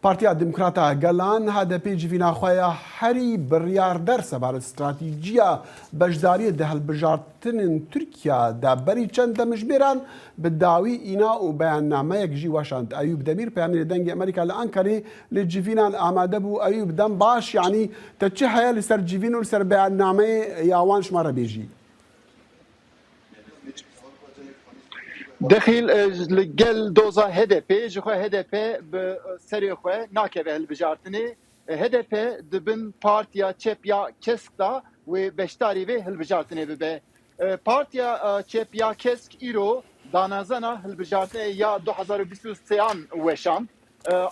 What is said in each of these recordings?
پارتیا دموکراتا گەلان هەدەپی جیڤیناخۆیە هەری بڕیار دەرسەبارەت استراتیجیە بەشداریە دە هەڵبژارتنên تورکیا دا بەری چەند دەمژمێران bi dawî îna û beyannameyek jî weşand. Eyûb Demîr peyamê dengê Amerîka li Enkarê lê civînan amade bû. Eyûb dem baş yanî te çi heye li ser civîn û li ser beyannameyê ya wan şima re bêjî? دخیل گل دوزا HDP جخوا HDP به سری خو ناکه هلبجارتنی HDP دبن پارتیا چپیا کسکدا و بشتاری و هلبجارتنی به پارتیا چپیا کسک ایرو دانازنا هلبجارتنی یا 2023 وشان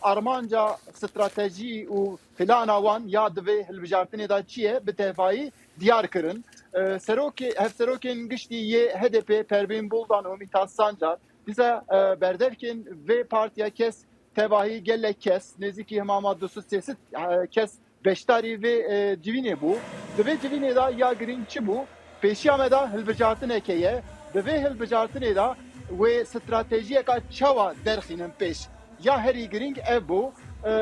armanca strateji û plana wan ya divê hilbijartinê da çi ye bi tevayî diyar kirin. Hevserokên giştî yê HDP Pervîn Buldan û Mithat Sancar bize berdevkin vê partiya kes tevahî gelek kes nêzîkî hemama dusû sêsit kes beşdarî vê civînê bû. Di vê civînê da ya girîng çi bû? Pêşiya me da hilbijartineke ye. Di vê hilbijartinê da wê stratejiyeka çawa derxînin pêş. Ya herî girîng ev bû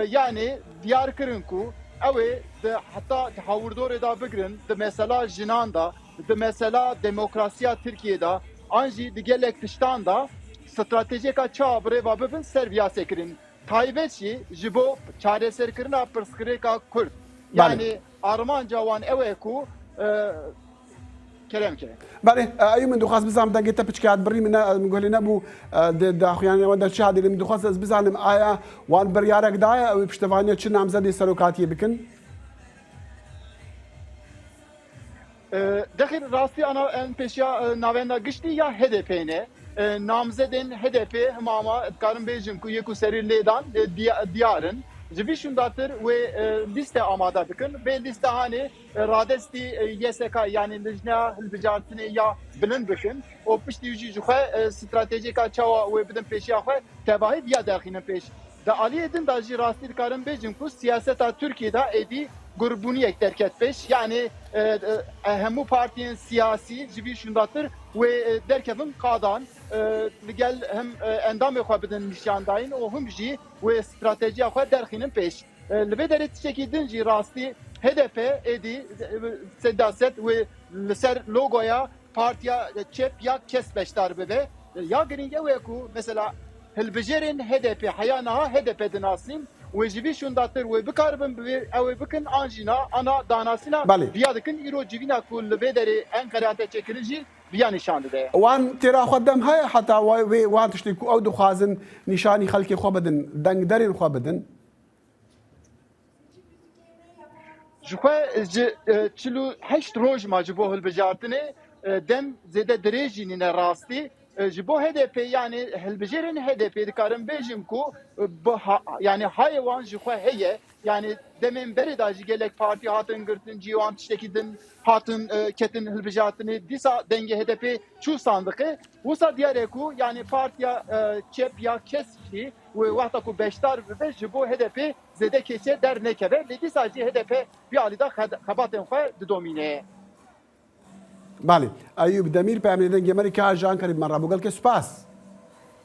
yani diyar kirin ku ew ê heta hawurdorê da bigirin di mesela jinan da di mesela demokrasiya Tirkiye da an jî di gelek tiştan da stratejiyeka çawa birêva bibin ser viyasê kirin. Taybet jî ji bo çareserkirina pirskirêka Kurd. Yani armanca wan ew ê ku بله ایو من دخواست بزنم دنگه تا پچکات بری من گلی نبو داخویانی و در شهادی من دخواست از بزنم آیا وان بریارک دایا او پشتوانی چه نامزدی سروکاتی بکن؟ دخیل راستی آن پیشیا نویندا گشتی یا HDP نه نامزدین HDP هماما ادکارم بیجم کو یکو سری لیدان دیارن جوی şundadır ve liste amada bıkın ve liste hani radesti YSK yani lejna hilbijartını ya bilin bıkın o pişti yüzü juhe stratejik çava ve bidin peşi axwe tebahi diya derxinin peş da ali edin da ji rasti karın bejim ku siyaseta Türkiye'de edi grubuni terket peş yani hemu partiyen siyasi jivi şundadır ve derkevin qadan gel hem endam xwebidin nişandayın o hum jî ve stratejiya xwe derxînin pêş. Li vê derê tiştekî din jî rastî HDP êdî sedaset ve li ser logoya partiya çep ya kes beşdar bibe. Ya girîng ew ê ku mesela hilbijarên HDP heya niha HDP dinasîn ve jî şundatir ve bikaribin ew ê bikin an jîna ana danasîna biya dikin îro civîna ku li vê derê Enqereyê te çêkirin jî biya nîşan dide. Wan têra xwe dem heye heta wê wan tiştê ku ew dixwazin nîşanî xelkê xwe bidin, dengderên xwe bidin? Ji xwe ji 48 roj ma ji bo hilbijartinê dem zêde dirêj jînîne rastî ji bo HDP yani hilbijarên HDP dikarin bêjim ku yani hayê wan ji xwe heye yani demên berê da jî gelek partî hatin girtin cîwan tiştekî din hatin ketin hilbijartinê dîsa dengê HDP çû sandiqê wisa diyarê ku yani partiya çep ya kes jî ve wexta ku beşdar bibe ji bo HDP zêde kesê dernekeve lê dîsa jî HDP bir alîda xebatên xwe didomîne. بله ایوب دمیر پامنیدن گمری که آجان کریم من را بگل که سپاس